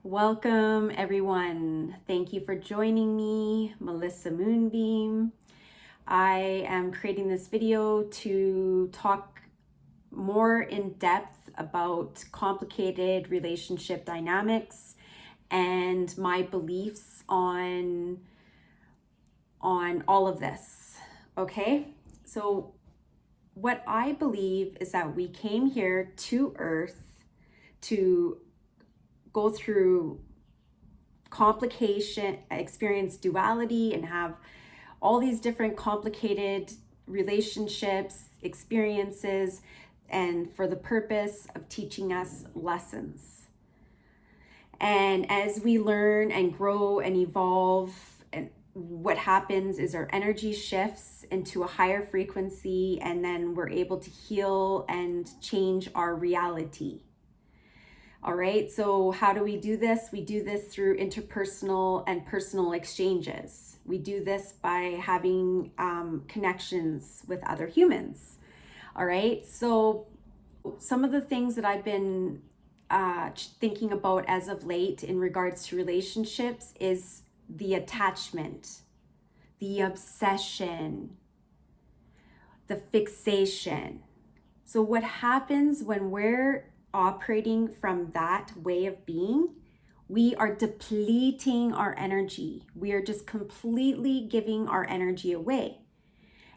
Welcome, everyone. Thank you for joining me, Melissa Moonbeam. I am creating this video to talk more in depth about complicated relationship dynamics and my beliefs on all of this. Okay? So what I believe is that we came here to Earth to go through complication, experience duality, and have all these different complicated relationships, experiences, and for the purpose of teaching us lessons. And as we learn and grow and evolve, and what happens is our energy shifts into a higher frequency, and then we're able to heal and change our reality. All right, so how do we do this? We do this through interpersonal and personal exchanges. We do this by having connections with other humans. All right, so some of the things that I've been thinking about as of late in regards to relationships is the attachment, the obsession, the fixation. So what happens when we're operating from that way of being, we are depleting our energy. We are just completely giving our energy away.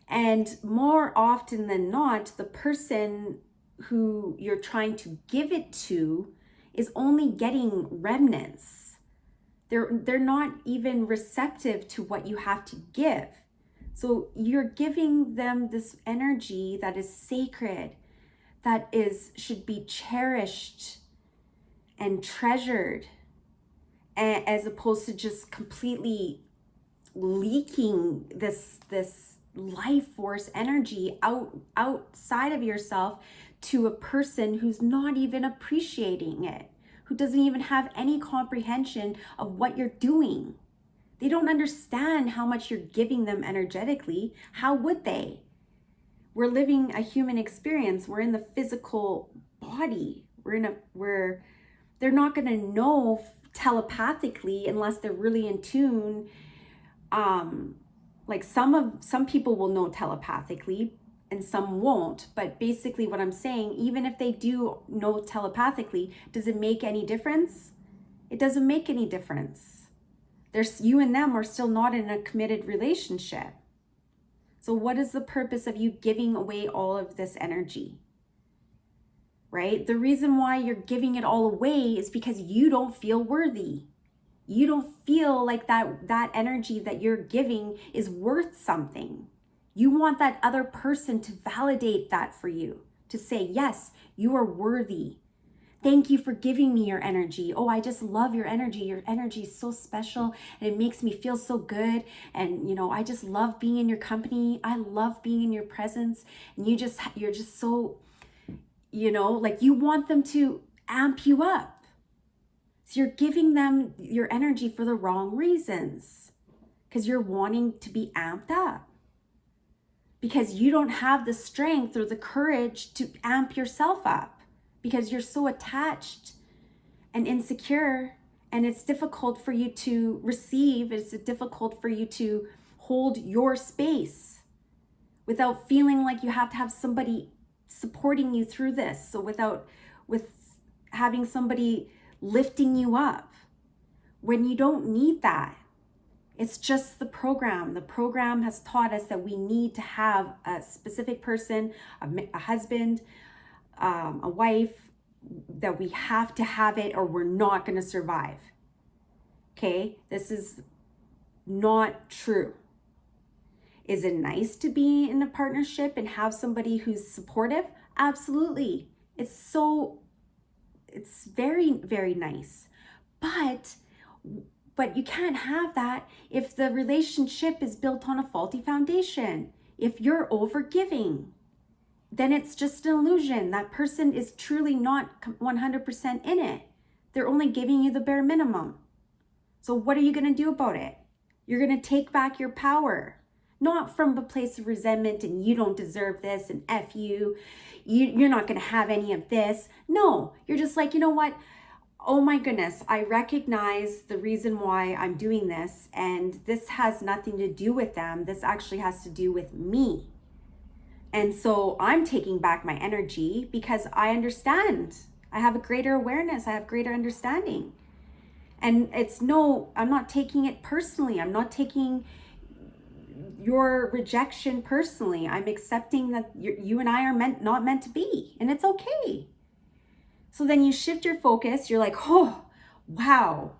And more often than not, the person who you're trying to give it to is only getting remnants. They're not even receptive to what you have to give. So you're giving them this energy that is sacred, that should be cherished and treasured, as opposed to just completely leaking this life force energy outside of yourself to a person who's not even appreciating it, who doesn't even have any comprehension of what you're doing. They don't understand how much you're giving them energetically. How would they? We're living a human experience. We're in the physical body. They're not going to know telepathically unless they're really in tune. Like some people will know telepathically and some won't. But basically what I'm saying, even if they do know telepathically, does it make any difference? It doesn't make any difference. You and them are still not in a committed relationship. So what is the purpose of you giving away all of this energy? Right? The reason why you're giving it all away is because you don't feel worthy. You don't feel like that energy that you're giving is worth something. You want that other person to validate that for you, to say, yes, you are worthy. Thank you for giving me your energy. Oh, I just love your energy. Your energy is so special and it makes me feel so good. And, I just love being in your company. I love being in your presence. And you're just so, like you want them to amp you up. So you're giving them your energy for the wrong reasons because you're wanting to be amped up, because you don't have the strength or the courage to amp yourself up, because you're so attached and insecure, and it's difficult for you to receive. It's difficult for you to hold your space without feeling like you have to have somebody supporting you through this. So with having somebody lifting you up when you don't need that. It's just the program. The program has taught us that we need to have a specific person, a husband, a wife, that we have to have it or we're not going to survive. Okay, this is not true. Is it nice to be in a partnership and have somebody who's supportive? Absolutely. It's very, very nice. But you can't have that if the relationship is built on a faulty foundation. If you're overgiving, then it's just an illusion. That person is truly not 100% in it. They're only giving you the bare minimum. So what are you going to do about it? You're going to take back your power, not from a place of resentment and you don't deserve this and F you. You're not going to have any of this. No, you're just like, you know what? oh my goodness, I recognize the reason why I'm doing this, and this has nothing to do with them. This actually has to do with me. And so I'm taking back my energy because I understand. I have a greater awareness. I have greater understanding. And I'm not taking it personally. I'm not taking your rejection personally. I'm accepting that you and I are not meant to be, and it's okay. So then you shift your focus. You're like, oh, wow.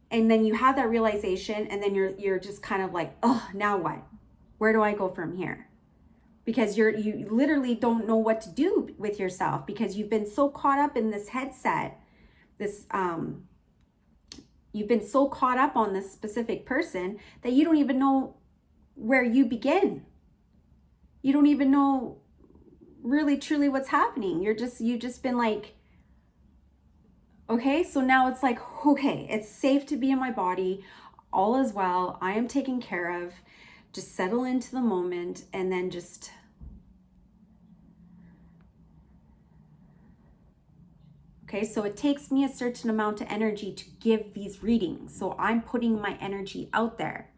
And then you have that realization, and then you're just kind of like, oh, now what? Where do I go from here? Because you literally don't know what to do with yourself because you've been so caught up in this headset, you've been so caught up on this specific person that you don't even know where you begin. You don't even know really truly what's happening. You've just been like, okay, so now it's like, okay, it's safe to be in my body. All is well. I am taken care of. Just settle into the moment, and then just okay, so it takes me a certain amount of energy to give these readings. So I'm putting my energy out there,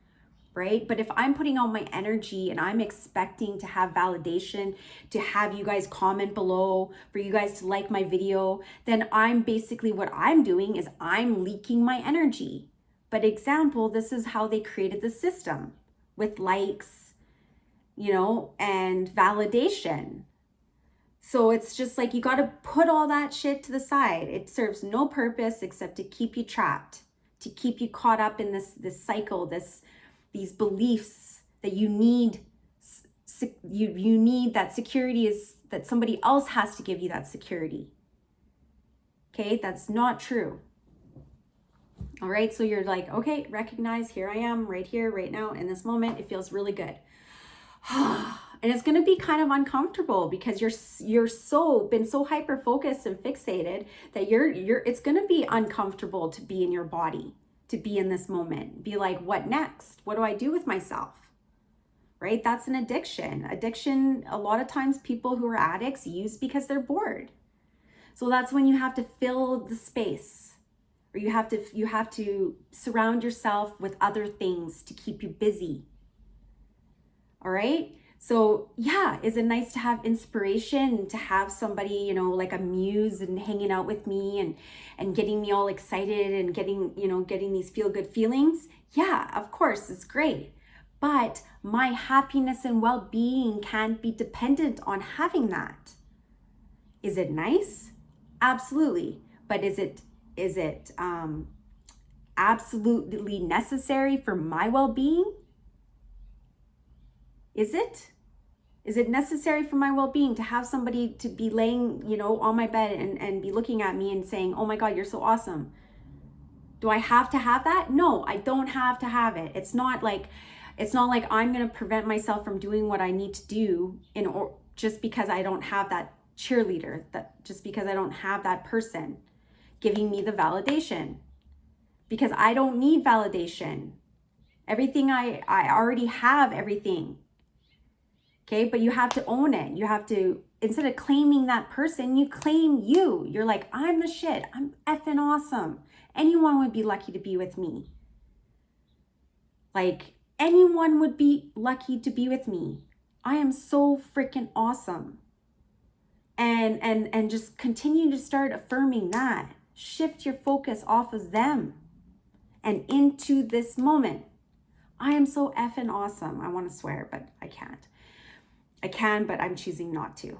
right? But if I'm putting out my energy and I'm expecting to have validation, to have you guys comment below, for you guys to like my video, then what I'm doing is I'm leaking my energy. But example, this is how they created the system with likes, and validation. So it's just like you got to put all that shit to the side. It serves no purpose except to keep you trapped, to keep you caught up in this cycle, these beliefs that you need. You need that security, is that somebody else has to give you that security. Okay, that's not true. All right, so you're like, okay, recognize, here I am right here, right now, in this moment. It feels really good. And it's going to be kind of uncomfortable because you're been so hyper focused and fixated that it's going to be uncomfortable to be in your body, to be in this moment. Be like, what next? What do I do with myself? Right? That's an addiction. Addiction, a lot of times people who are addicts use because they're bored. So that's when you have to fill the space, or you have to surround yourself with other things to keep you busy. All right. So yeah, is it nice to have inspiration, to have somebody, like a muse and hanging out with me and getting me all excited and getting these feel good feelings? Yeah, of course, it's great. But my happiness and well-being can't be dependent on having that. Is it nice? Absolutely. But is it absolutely necessary for my well-being? Is it? Is it necessary for my well-being to have somebody to be laying, on my bed and be looking at me and saying, oh my God, you're so awesome? Do I have to have that? No, I don't have to have it. It's not like I'm going to prevent myself from doing what I need to do just because I don't have that cheerleader, just because I don't have that person giving me the validation, because I don't need validation. Everything I already have everything. Okay, but you have to own it. You have to, instead of claiming that person, you claim you. You're like, I'm the shit. I'm effing awesome. Anyone would be lucky to be with me. Like, anyone would be lucky to be with me. I am so freaking awesome. And just continue to start affirming that. Shift your focus off of them and into this moment. I am so effing awesome. I want to swear, but I can't. I can, but I'm choosing not to.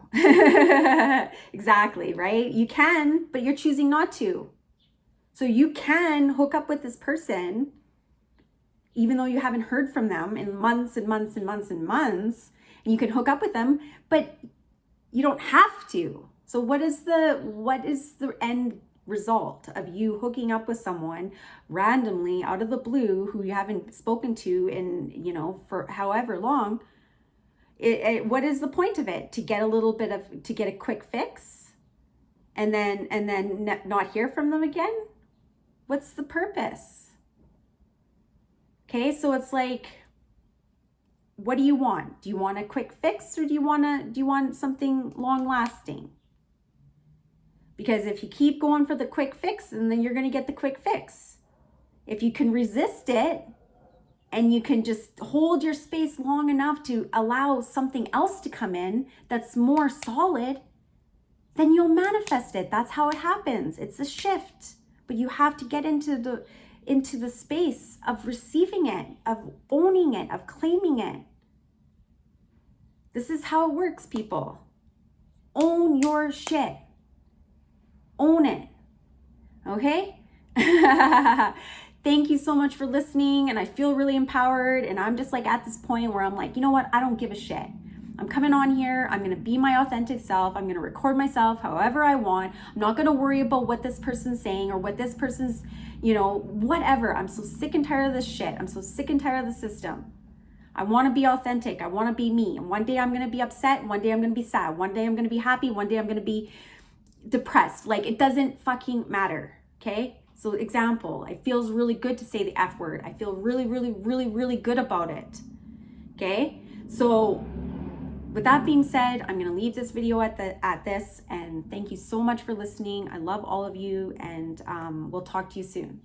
Exactly, right? You can, but you're choosing not to. So you can hook up with this person, even though you haven't heard from them in months and months and months and months, and you can hook up with them, but you don't have to. So what is the end result of you hooking up with someone randomly out of the blue who you haven't spoken to in, for however long? What is the point of it? To get a quick fix and then not hear from them again? What's the purpose? Okay, so it's like, what do you want? Do you want a quick fix, or do you want something long lasting? Because if you keep going for the quick fix, and then you're going to get the quick fix. If you can resist it and you can just hold your space long enough to allow something else to come in that's more solid, then you'll manifest it. That's how it happens. It's a shift. But you have to get into the space of receiving it, of owning it, of claiming it. This is how it works, people. Own your shit. Own it. Okay? Thank you so much for listening. And I feel really empowered. And I'm just like at this point where I'm like, you know what? I don't give a shit. I'm coming on here. I'm going to be my authentic self. I'm going to record myself however I want. I'm not going to worry about what this person's saying or what this person's, whatever. I'm so sick and tired of this shit. I'm so sick and tired of the system. I want to be authentic. I want to be me. And one day I'm going to be upset. One day I'm going to be sad. One day I'm going to be happy. One day I'm going to be depressed. Like, it doesn't fucking matter. Okay? So example, it feels really good to say the F word. I feel really, really, really, really good about it. Okay? So with that being said, I'm going to leave this video at this, and thank you so much for listening. I love all of you, and we'll talk to you soon.